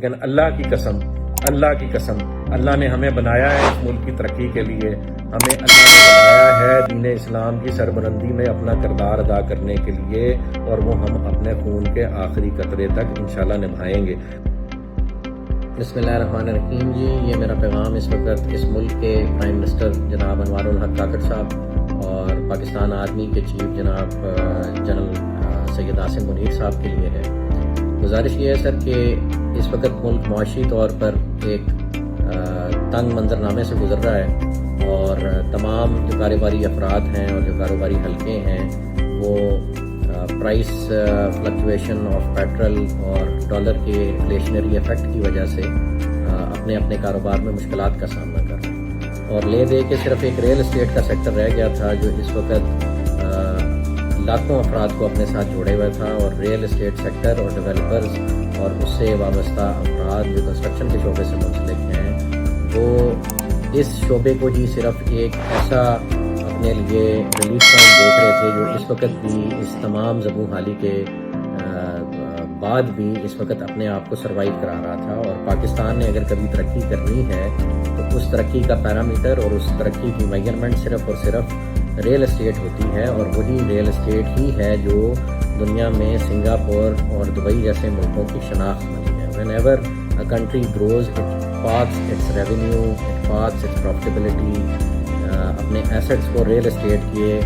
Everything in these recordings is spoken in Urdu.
لیکن اللہ کی قسم اللہ نے ہمیں بنایا ہے اس ملک کی ترقی کے لیے، ہمیں اللہ نے بنایا ہے دین اسلام کی سربلندی میں اپنا کردار ادا کرنے کے لیے، اور وہ ہم اپنے خون کے آخری قطرے تک انشاءاللہ نبھائیں گے۔ بسم اللہ الرحمن الرحیم جی، یہ میرا پیغام اس وقت اس ملک کے پرائم منسٹر جناب انوار الحق کاکڑ صاحب اور پاکستان آرمی کے چیف جناب جنرل سید عاصم منیر صاحب کے لیے ہے۔ گزارش یہ ہے سر کہ اس وقت ملک معاشی طور پر ایک تنگ منظرنامے سے گزر رہا ہے، اور تمام جو کاروباری افراد ہیں اور جو کاروباری حلقے ہیں وہ پرائس فلکچویشن آف پیٹرول اور ڈالر کے انفلیشنری افیکٹ کی وجہ سے اپنے اپنے کاروبار میں مشکلات کا سامنا کر رہے ہیں، اور لے دے کے صرف ایک ریل اسٹیٹ کا سیکٹر رہ گیا تھا جو اس وقت لاکھوں افراد کو اپنے ساتھ جوڑے ہوئے تھا، اور ریل اسٹیٹ سیکٹر اور ڈیولپرز اور اس سے وابستہ افراد جو کنسٹرکشن کے شعبے سے منسلک ہیں وہ اس شعبے کو ہی صرف ایک ایسا اپنے لیے ریلیف پوائنٹ دیکھ رہے تھے جو اس وقت بھی اس تمام زبوں حالی کے بعد بھی اس وقت اپنے آپ کو سروائیو کرا رہا تھا۔ اور پاکستان نے اگر کبھی ترقی کرنی ہے تو اس ترقی کا پیرامیٹر اور اس ترقی کی میجرمنٹ صرف اور صرف ریل اسٹیٹ ہوتی ہے، اور وہی ریل اسٹیٹ ہی ہے جو دنیا میں سنگاپور اور دبئی جیسے ملکوں کی شناخت بنی ہے۔ When ever a country grows, it parks its revenue, it parks its profitability، اپنے ایسٹس کو ریل اسٹیٹ کے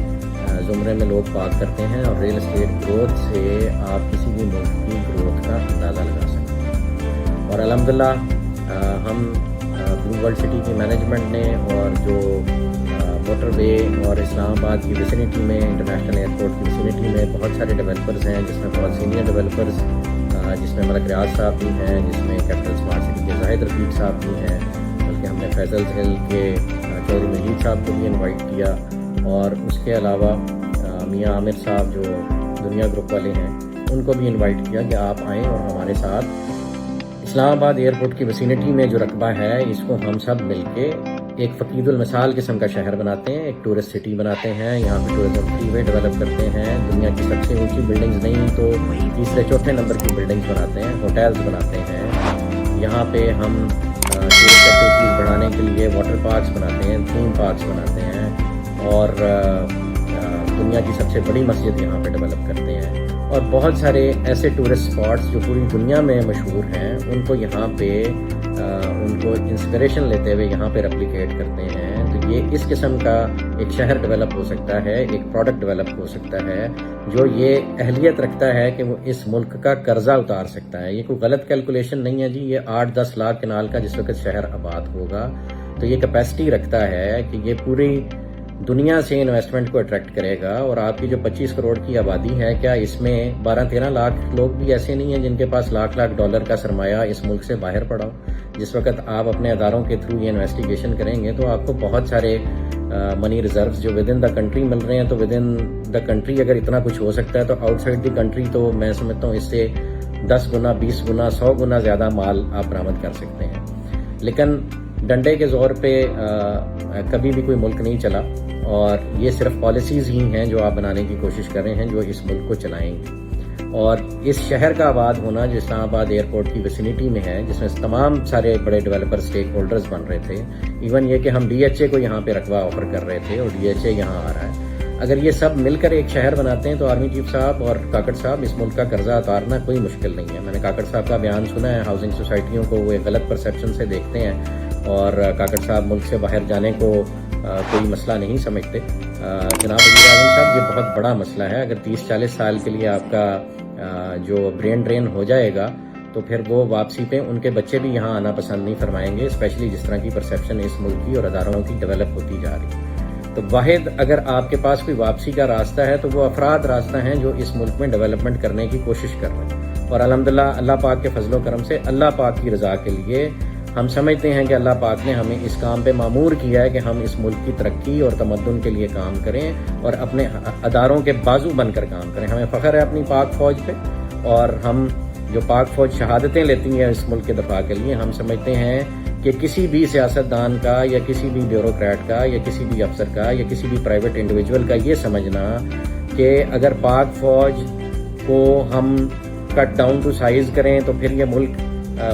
زمرے میں لوگ پارک کرتے ہیں، اور ریل اسٹیٹ گروتھ سے آپ کسی بھی ملک کی گروتھ کا اندازہ لگا سکتے ہیں۔ اور الحمدللہ ہم بلو ورلڈ سٹی کی مینجمنٹ نے اور جو موٹر وے اور اسلام آباد کی ویسینٹی میں انٹرنیشنل ایئرپورٹ کی ویسینٹی میں بہت سارے ڈیولپرز ہیں، جس میں بہت سینئر ڈیولپرز جس میں ملک ریاض صاحب بھی ہیں، جس میں کیپٹل اسمارٹ سٹی کے زاہد رفیق صاحب بھی ہیں، بلکہ ہم نے فیصل ہل کے چودھری مجید صاحب کو بھی انوائٹ کیا، اور اس کے علاوہ میاں عامر صاحب جو دنیا گروپ والے ہیں ان کو بھی انوائٹ کیا کہ آپ آئیں اور ہمارے ساتھ اسلام آباد ایئرپورٹ کی ویسینٹی میں جو رقبہ ہے اس کو ہم سب مل کے ایک فقید المثال قسم کا شہر بناتے ہیں، ایک ٹورسٹ سٹی بناتے ہیں، یہاں پہ ٹورزم فری وے ڈیولپ کرتے ہیں، دنیا کی سب سے اونچی بلڈنگز نہیں تو تیسرے چوتھے نمبر کی بلڈنگز بناتے ہیں، ہوٹلز بناتے ہیں، یہاں پہ ہم ٹورسٹ ایکٹیویٹیز بڑھانے کے لیے واٹر پارکس بناتے ہیں، تھیم پارکس بناتے ہیں، اور دنیا کی سب سے بڑی مسجد یہاں پہ ڈیولپ کرتے ہیں، اور بہت سارے ایسے ٹورسٹ اسپاٹس جو پوری دنیا میں مشہور ہیں ان کو یہاں پہ ان کو انسپریشن لیتے ہوئے یہاں پہ ریپلیکیٹ کرتے ہیں۔ تو یہ اس قسم کا ایک شہر ڈیولپ ہو سکتا ہے، ایک پروڈکٹ ڈیولپ ہو سکتا ہے جو یہ اہلیت رکھتا ہے کہ وہ اس ملک کا قرضہ اتار سکتا ہے۔ یہ کوئی غلط کیلکولیشن نہیں ہے جی، یہ 8-10 لاکھ کنال کا جس وقت شہر آباد ہوگا تو یہ کیپیسٹی رکھتا ہے کہ یہ پوری دنیا سے انویسٹمنٹ کو اٹریکٹ کرے گا، اور آپ کی جو 25 کروڑ کی آبادی ہے کیا اس میں 12-13 لاکھ لوگ بھی ایسے نہیں ہیں جن کے پاس لاکھ ڈالر کا سرمایہ اس ملک سے باہر پڑا ہو؟ جس وقت آپ اپنے اداروں کے تھرو یہ انویسٹیگیشن کریں گے تو آپ کو بہت سارے منی ریزروز جو ود ان دا کنٹری مل رہے ہیں، تو ود ان دا کنٹری اگر اتنا کچھ ہو سکتا ہے تو آؤٹ سائڈ دی کنٹری تو میں سمجھتا ہوں اس سے 10 گنا 20 گنا 100 گنا زیادہ مال آپ برآمد کر سکتے ہیں۔ لیکن ڈنڈے کے زور پہ کبھی بھی کوئی ملک نہیں چلا، اور یہ صرف پالیسیز ہی ہیں جو آپ بنانے کی کوشش کر رہے ہیں جو اس ملک کو چلائیں گے۔ اور اس شہر کا آباد ہونا جو اسلام آباد ایئرپورٹ کی ویسینٹی میں ہے، جس میں تمام سارے بڑے ڈیولپر سٹیک ہولڈرز بن رہے تھے، ایون یہ کہ ہم ڈی ایچ اے کو یہاں پہ رقبہ آفر کر رہے تھے اور ڈی ایچ اے یہاں آ رہا ہے، اگر یہ سب مل کر ایک شہر بناتے ہیں تو آرمی چیف صاحب اور کاکڑ صاحب اس ملک کا قرضہ اتارنا کوئی مشکل نہیں ہے۔ میں نے کاکڑ صاحب کا بیان سنا ہے، ہاؤسنگ سوسائٹیوں کو وہ ایک غلط پرسیپشن سے دیکھتے ہیں، اور کاکڑ صاحب ملک سے باہر جانے کو کوئی مسئلہ نہیں سمجھتے۔ جناب وزیر اعظم صاحب یہ بہت بڑا مسئلہ ہے، اگر 30-40 سال کے لیے آپ کا جو برین ڈرین ہو جائے گا تو پھر وہ واپسی پہ ان کے بچے بھی یہاں آنا پسند نہیں فرمائیں گے، اسپیشلی جس طرح کی پرسیپشن اس ملک کی اور اداروں کی ڈیولپ ہوتی جا رہی ہے۔ تو واحد اگر آپ کے پاس کوئی واپسی کا راستہ ہے تو وہ افراد راستہ ہیں جو اس ملک میں ڈیولپمنٹ کرنے کی کوشش کر رہے ہیں، اور الحمدللہ اللہ پاک کے فضل و کرم سے اللہ پاک کی رضا کے لیے ہم سمجھتے ہیں کہ اللہ پاک نے ہمیں اس کام پہ مامور کیا ہے کہ ہم اس ملک کی ترقی اور تمدن کے لیے کام کریں اور اپنے اداروں کے بازو بن کر کام کریں۔ ہمیں فخر ہے اپنی پاک فوج پہ، اور ہم جو پاک فوج شہادتیں لیتی ہیں اس ملک کے دفاع کے لیے، ہم سمجھتے ہیں کہ کسی بھی سیاستدان کا یا کسی بھی بیوروکریٹ کا یا کسی بھی افسر کا یا کسی بھی پرائیویٹ انڈیویجول کا یہ سمجھنا کہ اگر پاک فوج کو ہم کٹ ڈاؤن ٹو سائز کریں تو پھر یہ ملک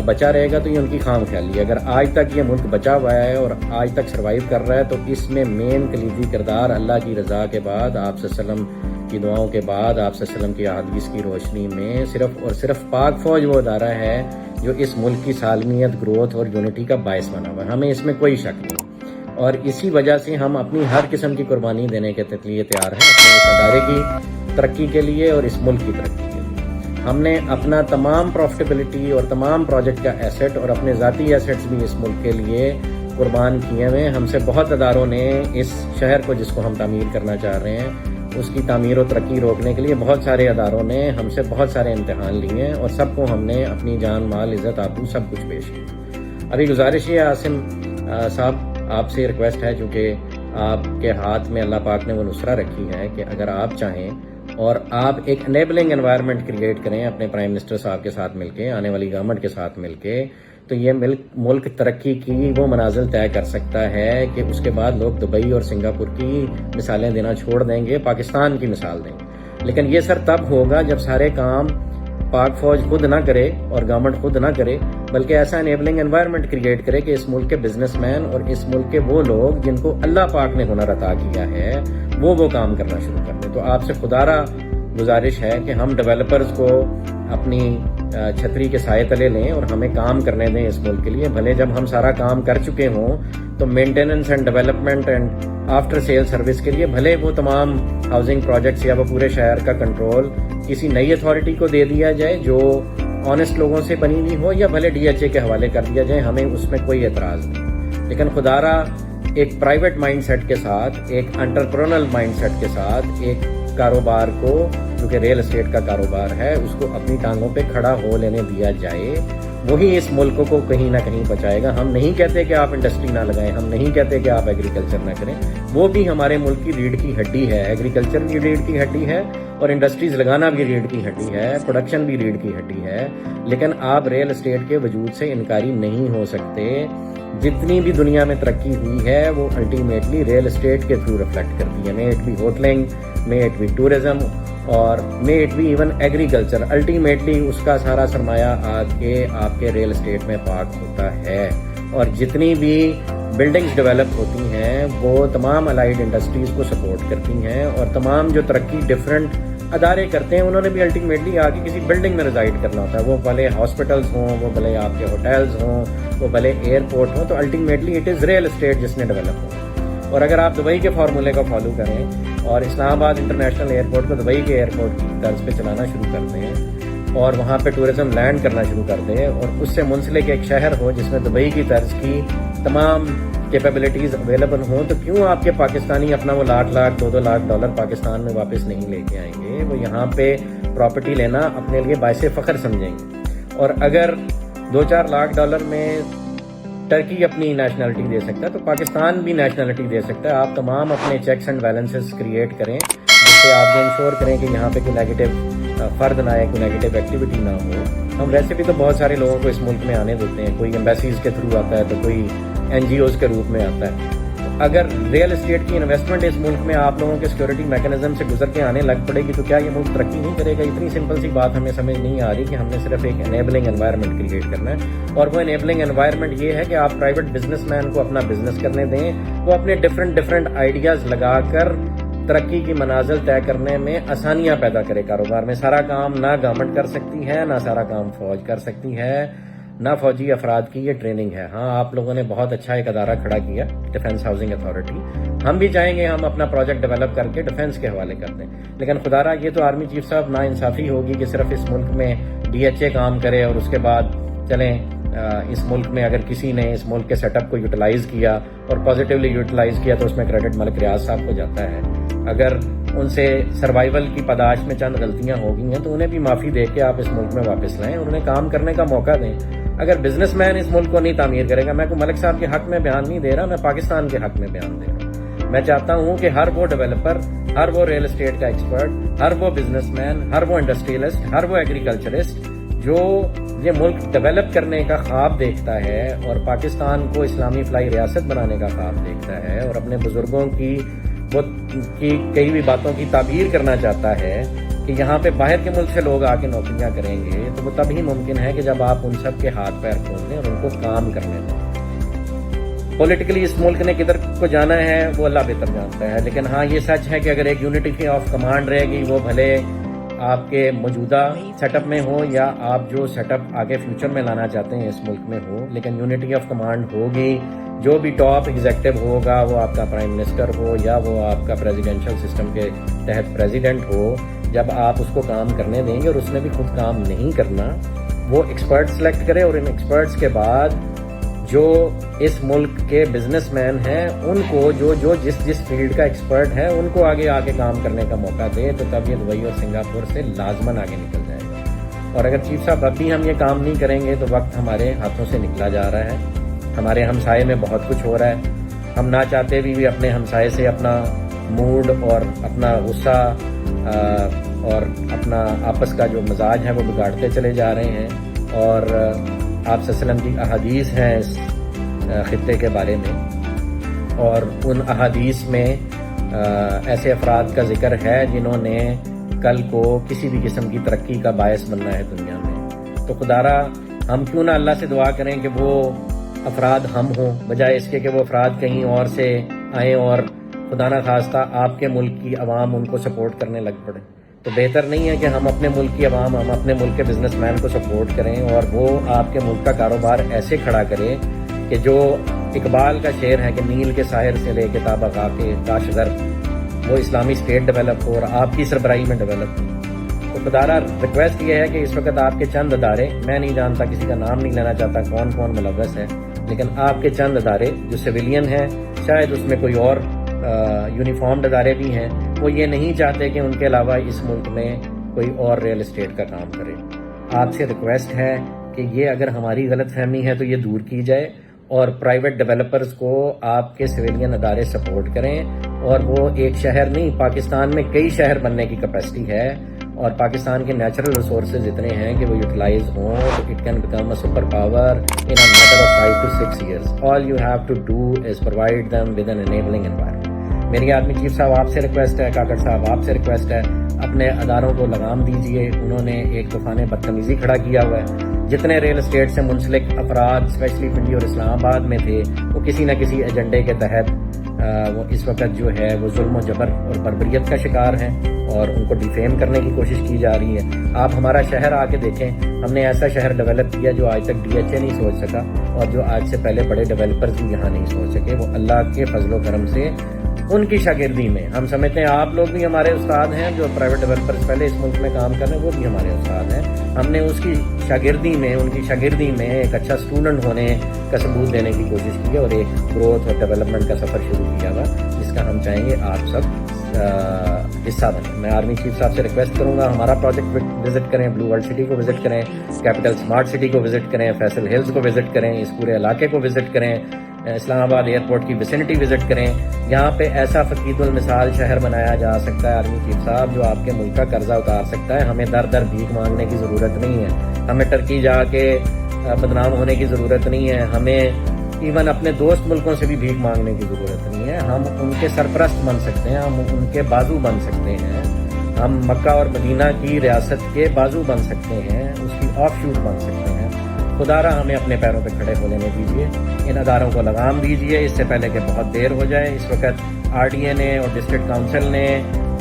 بچا رہے گا تو یہ ان کی خام خیالی ہے. اگر آج تک یہ ملک بچا ہوا ہے اور آج تک سروائیو کر رہا ہے تو اس میں مین کلیدی کردار اللہ کی رضا کے بعد، آپ صلی اللہ علیہ وسلم کی دعاؤں کے بعد، آپ صلی اللہ علیہ وسلم کی احادیث کی روشنی میں صرف اور صرف پاک فوج وہ ادارہ ہے جو اس ملک کی سالمیت، گروتھ اور یونٹی کا باعث بنا ہوا ہے. ہمیں اس میں کوئی شک نہیں، اور اسی وجہ سے ہم اپنی ہر قسم کی قربانی دینے کے لیے تیار ہیں اپنے اس ادارے کی ترقی کے لیے اور اس ملک کی ترقی کے لیے. ہم نے اپنا تمام پروفٹیبلٹی اور تمام پروجیکٹ کا ایسٹ اور اپنے ذاتی ایسٹس بھی اس ملک کے لیے قربان کیے ہوئے. ہم سے بہت اداروں نے اس شہر کو، جس کو ہم تعمیر کرنا چاہ رہے ہیں، اس کی تعمیر و ترقی روکنے کے لیے بہت سارے اداروں نے ہم سے بہت سارے امتحان لیے ہیں، اور سب کو ہم نے اپنی جان، مال، عزت، آبرو سب کچھ پیش کیا. ابھی گزارش یہ عاصم صاحب، آپ سے ریکویسٹ ہے، چونکہ آپ کے ہاتھ میں اللہ پاک نے وہ نصرہ رکھی ہے کہ اگر آپ چاہیں اور آپ ایک انیبلنگ انوائرمنٹ کریٹ کریں اپنے پرائم منسٹر صاحب کے ساتھ مل کے، آنے والی گورنمنٹ کے ساتھ مل کے، تو یہ ملک ترقی کی وہ منازل طے کر سکتا ہے کہ اس کے بعد لوگ دبئی اور سنگاپور کی مثالیں دینا چھوڑ دیں گے، پاکستان کی مثال دیں گے. لیکن یہ سر تب ہوگا جب سارے کام پاک فوج خود نہ کرے اور گورنمنٹ خود نہ کرے، بلکہ ایسا انیبلنگ انوائرمنٹ کریٹ کرے کہ اس ملک کے بزنس مین اور اس ملک کے وہ لوگ جن کو اللہ پاک نے ہنر عطا کیا ہے وہ کام کرنا شروع کر دیں. تو آپ سے خدارہ گزارش ہے کہ ہم ڈیولپرز کو اپنی چھتری کے سائے تلے لیں اور ہمیں کام کرنے دیں اس ملک کے لیے. بھلے جب ہم سارا کام کر چکے ہوں تو maintenance and development and after sale service کے لیے بھلے وہ تمام ہاؤسنگ پروجیکٹس یا وہ پورے شہر کا کنٹرول کسی نئی اتھارٹی کو دے دیا جائے جو آنےسٹ لوگوں سے بنی ہوئی ہو، یا بھلے ڈی ایچ اے کے حوالے کر دیا جائے، ہمیں اس میں کوئی اعتراض نہیں. لیکن خدارہ ایک پرائیویٹ مائنڈ سیٹ کے ساتھ، ایک انٹرپرونل مائنڈ سیٹ کے ساتھ ایک کاروبار کو، جو کہ ریل اسٹیٹ کا کاروبار ہے، اس کو اپنی ٹانگوں پہ کھڑا ہو لینے دیا جائے. وہی اس ملک کو کہیں نہ کہیں بچائے گا. ہم نہیں کہتے کہ آپ انڈسٹری نہ لگائیں، ہم نہیں کہتے کہ آپ ایگریکلچر نہ کریں، وہ بھی ہمارے ملک کی ریڑھ کی ہڈی ہے. ایگریکلچر بھی ریڑھ کی ہڈی ہے اور انڈسٹریز لگانا بھی ریڑھ کی ہڈی ہے، پروڈکشن بھی ریڑھ کی ہڈی ہے. لیکن آپ ریل اسٹیٹ کے وجود سے انکاری نہیں ہو سکتے. جتنی بھی دنیا میں ترقی ہوئی ہے وہ الٹیمیٹلی ریل اسٹیٹ کے تھرو ریفلیکٹ کرتی ہے. May it be hotelling, may it be tourism, اور may it be even agriculture. Ultimately اس کا سارا سرمایہ آ کے آپ کے ریل اسٹیٹ میں پارک ہوتا ہے. اور جتنی بھی بلڈنگز ڈیولپ ہوتی ہیں وہ تمام الائیڈ انڈسٹریز کو سپورٹ کرتی ہیں، اور تمام جو ترقی ڈفرینٹ ادارے کرتے ہیں انہوں نے بھی الٹیمیٹلی آ کے کسی بلڈنگ میں ریزائڈ کرنا ہوتا ہے. وہ بھلے ہاسپٹلز ہوں، وہ بھلے آپ کے ہوٹلز ہوں، وہ بھلے ایئرپورٹ ہوں، تو ultimately it is real estate جس نے ڈیولپ ہو. اور اگر آپ دبئی کے فارمولے کو فالو کریں اور اسلام آباد انٹرنیشنل ایئرپورٹ کو دبئی کے ایئرپورٹ کی طرز پہ چلانا شروع کر دیں اور وہاں پہ ٹورزم لینڈ کرنا شروع کر دیں، اور اس سے منسلک ایک شہر ہو جس میں دبئی کی طرز کی تمام کیپیبلٹیز اویلیبل ہوں، تو کیوں آپ کے پاکستانی اپنا وہ $1 لاکھ $2 لاکھ پاکستان میں واپس نہیں لے کے آئیں گے؟ وہ یہاں پہ پراپرٹی لینا اپنے لیے باعث فخر سمجھیں گے. اور اگر $2-4 لاکھ میں ٹرکی اپنی نیشنلٹی دے سکتا ہے تو پاکستان بھی نیشنلٹی دے سکتا ہے. آپ تمام اپنے چیکس اینڈ بیلنسز کریٹ کریں جس سے آپ یہ انشور کریں کہ یہاں پہ کوئی نیگیٹو فرد نہ آئے، کوئی نیگیٹو ایکٹیویٹی نہ ہو. ہم ویسے بھی تو بہت سارے لوگوں کو اس ملک میں آنے دیتے ہیں، کوئی ایمبیسیز کے تھرو آتا ہے تو کوئی NGOs کے روپ میں آتا ہے. اگر ریل اسٹیٹ کی انویسٹمنٹ اس ملک میں آپ لوگوں کے سیکورٹی میکینزم سے گزر کے آنے لگ پڑے گی تو کیا یہ ملک ترقی نہیں کرے گا؟ اتنی سمپل سی بات ہمیں سمجھ نہیں آ رہی کہ ہم نے صرف ایک انیبلنگ انوائرمنٹ کریٹ کرنا ہے. اور وہ انیبلنگ انوائرمنٹ یہ ہے کہ آپ پرائیویٹ بزنس مین کو اپنا بزنس کرنے دیں، وہ اپنے ڈفرینٹ آئیڈیاز لگا کر ترقی کی منازل طے کرنے میں آسانیاں پیدا کرے کاروبار میں. سارا کام نہ گورنمنٹ کر سکتی ہے، نہ سارا کام فوج کر سکتی ہے، نہ فوجی افراد کی یہ ٹریننگ ہے. ہاں، آپ لوگوں نے بہت اچھا ایک ادارہ کھڑا کیا، ڈیفنس ہاؤسنگ اتھارٹی. ہم بھی چاہیں گے ہم اپنا پروجیکٹ ڈیولپ کر کے ڈیفنس کے حوالے کر دیں. لیکن خدارہ یہ تو آرمی چیف صاحب نا انصافی ہوگی کہ صرف اس ملک میں DHA کام کرے اور اس کے بعد چلیں اس ملک میں اگر کسی نے اس ملک کے سیٹ اپ کو یوٹیلائز کیا اور پازیٹیولی یوٹیلائز کیا تو اس میں کریڈٹ ملک ریاض صاحب کو جاتا ہے. اگر ان سے سروائیول کی پاداش میں چند غلطیاں ہو گئی ہیں تو انہیں بھی معافی دے کے آپ اس ملک میں واپس لائیں، انہیں کام کرنے کا موقع دیں. اگر بزنس مین اس ملک کو نہیں تعمیر کرے گا، میں کوئی ملک صاحب کے حق میں بیان نہیں دے رہا، میں پاکستان کے حق میں بیان دے رہا ہوں. میں چاہتا ہوں کہ ہر وہ ڈیولپر، ہر وہ ریل اسٹیٹ کا ایکسپرٹ، ہر وہ بزنس مین، ہر وہ انڈسٹریلسٹ، ہر وہ ایگریکلچرسٹ جو یہ ملک ڈیولپ کرنے کا خواب دیکھتا ہے اور پاکستان کو اسلامی فلاحی ریاست بنانے کا خواب دیکھتا ہے اور اپنے بزرگوں کی کئی بھی باتوں کی تعبیر کرنا چاہتا ہے، کہ یہاں پہ باہر کے ملک سے لوگ آ کے نوکریاں کریں گے تو وہ تب ہی ممکن ہے کہ جب آپ ان سب کے ہاتھ پیر کھول دیں اور ان کو کام کرنے دیں. پولیٹیکلی اس ملک نے کدھر کو جانا ہے وہ اللہ بہتر جانتا ہے، لیکن ہاں یہ سچ ہے کہ اگر ایک یونٹی آف کمانڈ رہے گی، وہ بھلے آپ کے موجودہ سیٹ اپ میں ہو یا آپ جو سیٹ اپ آگے فیوچر میں لانا چاہتے ہیں اس ملک میں ہو، لیکن یونٹی آف کمانڈ ہوگی. جو بھی ٹاپ ایگزیکٹو ہوگا، وہ آپ کا پرائم منسٹر ہو یا وہ آپ کا پریزیڈینشل سسٹم کے تحت پریزیڈنٹ ہو، جب آپ اس کو کام کرنے دیں گے اور اس نے بھی خود کام نہیں کرنا، وہ ایکسپرٹ سلیکٹ کرے اور ان ایکسپرٹس کے بعد جو اس ملک کے بزنس مین ہیں ان کو جو جس فیلڈ کا ایکسپرٹ ہے ان کو آگے آ کے کام کرنے کا موقع دے، تو تب یہ دبئی اور سنگاپور سے لازماً آگے نکل جائے گا. اور اگر چیف صاحب اب بھی ہم یہ کام نہیں کریں گے تو وقت ہمارے ہاتھوں سے نکلا جا رہا ہے. ہمارے ہمسائے میں بہت کچھ ہو رہا ہے، ہم نہ چاہتے بھی اپنے ہمسائے سے اپنا موڈ اور اپنا غصہ اور اپنا آپس کا جو مزاج ہے وہ بگاڑتے چلے جا رہے ہیں. اور آپ صلی اللہ علیہ وسلم کی احادیث ہیں اس خطے کے بارے میں، اور ان احادیث میں ایسے افراد کا ذکر ہے جنہوں نے کل کو کسی بھی قسم کی ترقی کا باعث بننا ہے دنیا میں. تو خدارا ہم کیوں نہ اللہ سے دعا کریں کہ وہ افراد ہم ہوں، بجائے اس کے کہ وہ افراد کہیں اور سے آئیں اور خدا نہ خواستہ آپ کے ملک کی عوام ان کو سپورٹ کرنے لگ پڑے. تو بہتر نہیں ہے کہ ہم اپنے ملک کی عوام، ہم اپنے ملک کے بزنس مین کو سپورٹ کریں اور وہ آپ کے ملک کا کاروبار ایسے کھڑا کرے کہ جو اقبال کا شعر ہے کہ نیل کے ساحل سے لے کے تابہ خاں کے کاشغر، وہ اسلامی اسٹیٹ ڈیولپ ہو اور آپ کی سربراہی میں ڈیولپ ہو. تو خدارا ریکویسٹ یہ ہے کہ اس وقت آپ کے چند ادارے، میں نہیں جانتا، کسی کا نام نہیں لینا چاہتا کون کون ملوث ہے، لیکن آپ کے چند ادارے جو سویلین ہیں، شاید اس میں کوئی اور یونیفارمڈ ادارے بھی ہیں، وہ یہ نہیں چاہتے کہ ان کے علاوہ اس ملک میں کوئی اور ریئل اسٹیٹ کا کام کرے. آپ سے ریکویسٹ ہے کہ یہ اگر ہماری غلط فہمی ہے تو یہ دور کی جائے اور پرائیویٹ ڈیولپرز کو آپ کے سویلین ادارے سپورٹ کریں. اور وہ ایک شہر نہیں، پاکستان میں کئی شہر بننے کی کیپیسٹی ہے اور پاکستان کے نیچرل ریسورسز اتنے ہیں کہ وہ یوٹیلائز ہوں تو it can become a super power in a matter of 5 to 6 years. All you have to do is provide them with an enabling environment. میری آدمی چیف صاحب آپ سے ریکویسٹ ہے، کاکڑ صاحب آپ سے ریکویسٹ ہے، اپنے اداروں کو لگام دیجئے. انہوں نے ایک طوفان بدتمیزی کھڑا کیا ہوا ہے. جتنے ریل اسٹیٹ سے منسلک افراد اسپیشلی پنڈی اور اسلام آباد میں تھے، وہ کسی نہ کسی ایجنڈے کے تحت وہ اس وقت جو ہے وہ ظلم و جبر اور بربریت کا شکار ہیں اور ان کو ڈیفیم کرنے کی کوشش کی جا رہی ہے. آپ ہمارا شہر آ کے دیکھیں، ہم نے ایسا شہر ڈیولپ کیا جو آج تک DHA نہیں سوچ سکا اور جو آج سے پہلے بڑے ڈیولپرز بھی یہاں نہیں سوچ سکے. وہ اللہ کے فضل و کرم سے ان کی شاگردی میں، ہم سمجھتے ہیں آپ لوگ بھی ہمارے استاد ہیں، جو پرائیویٹ ڈیولپرز پہلے اس ملک میں کام کر رہے ہیں وہ بھی ہمارے استاد ہیں. ہم نے اس کی شاگردی میں، ان کی شاگردی میں ایک اچھا اسٹوڈنٹ ہونے کا ثبوت دینے کی کوشش کی ہے اور ایک گروتھ اور ڈیولپمنٹ کا سفر شروع کیا ہوا جس کا ہم چاہیں گے آپ سب حصہ بنیں. میں آرمی چیف صاحب سے ریکویسٹ کروں گا ہمارا پروجیکٹ وزٹ کریں، بلو ورلڈ سٹی کو وزٹ کریں، کیپٹل اسمارٹ سٹی کو وزٹ کریں، فیصل ہلز کو وزٹ کریں، اس پورے علاقے کو وزٹ کریں، اسلام آباد ایئرپورٹ کی ویسینٹی وزٹ کریں. یہاں پہ ایسا فقید المثال شہر بنایا جا سکتا ہے آرمی چیف صاحب جو آپ کے ملک کا قرضہ اتار سکتا ہے. ہمیں در در بھیک مانگنے کی ضرورت نہیں ہے، ہمیں ٹرکی جا کے بدنام ہونے کی ضرورت نہیں ہے، ہمیں ایون اپنے دوست ملکوں سے بھی بھیک مانگنے کی ضرورت نہیں ہے. ہم ان کے سرپرست بن سکتے ہیں، ہم ان کے بازو بن سکتے ہیں، ہم مکہ اور مدینہ کی ریاست کے بازو بن سکتے ہیں، اس کی آف شوٹ بن سکتے ہیں. خدارا ہمیں اپنے پیروں پہ کھڑے ہو لینے دیجیے، ان اداروں کو لگام دیجیے اس سے پہلے کہ بہت دیر ہو جائے. اس وقت RDA نے اور ڈسٹرکٹ کاؤنسل نے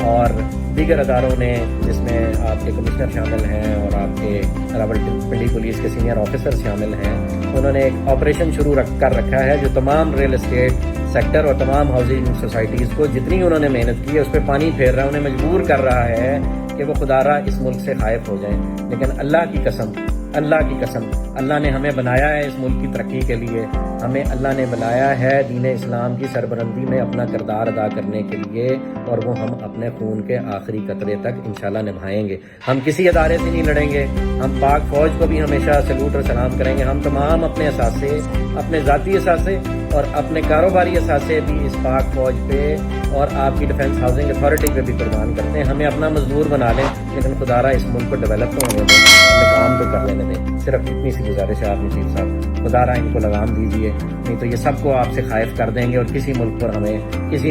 اور دیگر اداروں نے، جس میں آپ کے کمشنر شامل ہیں اور آپ کے راولپنڈی پولیس کے سینئر آفیسر شامل ہیں، انہوں نے ایک آپریشن شروع کر رکھا ہے جو تمام ریل اسٹیٹ سیکٹر اور تمام ہاؤسنگ سوسائٹیز کو جتنی انہوں نے محنت کی ہے اس پہ پانی پھیر رہا ہے، انہیں مجبور کر رہا ہے کہ وہ خدارا اس ملک سے خائف ہو جائیں. لیکن اللہ کی قسم، اللہ نے ہمیں بنایا ہے اس ملک کی ترقی کے لیے، ہمیں اللہ نے بنایا ہے دین اسلام کی سربلندی میں اپنا کردار ادا کرنے کے لیے، اور وہ ہم اپنے خون کے آخری قطرے تک انشاءاللہ نبھائیں گے. ہم کسی ادارے سے نہیں لڑیں گے، ہم پاک فوج کو بھی ہمیشہ سلوٹ اور سلام کریں گے. ہم تمام اپنے اثاثے، اپنے ذاتی اثاثے اور اپنے کاروباری اثاثے بھی اس پاک فوج پہ اور آپ کی ڈیفنس ہاؤسنگ اتھارٹی پہ بھی قربان کرتے ہیں. ہمیں اپنا مزدور بنا لیں لیکن خدارا اس ملک کو ڈیولپ تو ہونے دیں، ہمیں کام تو کر لینے دیں. صرف اتنی سی گزارش ہے آپ چیف صاحب، خدارا ان کو لگام دیجیے، نہیں تو یہ سب کو آپ سے خائف کر دیں گے اور کسی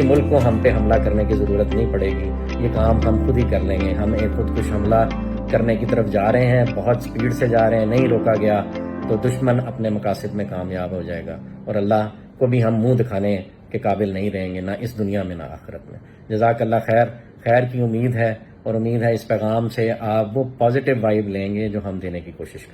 ملک کو ہم پہ حملہ کرنے کی ضرورت نہیں پڑے گی. یہ کام ہم خود ہی کر لیں گے. ہم ایک خودکش حملہ کرنے کی طرف جا رہے ہیں, بہت سپیڈ سے جا رہے ہیں, نہیں روکا گیا تو دشمن اپنے مقاصد میں کامیاب ہو جائے گا, اور اللہ کو بھی ہم منہ دکھانے کے قابل نہیں رہیں گے, نہ اس دنیا میں نہ آخرت میں. جزاک اللہ خیر. خیر کی امید ہے, اور امید ہے اس پیغام سے آپ وہ پازیٹیو وائب لیں گے جو ہم دینے کی کوشش کریں.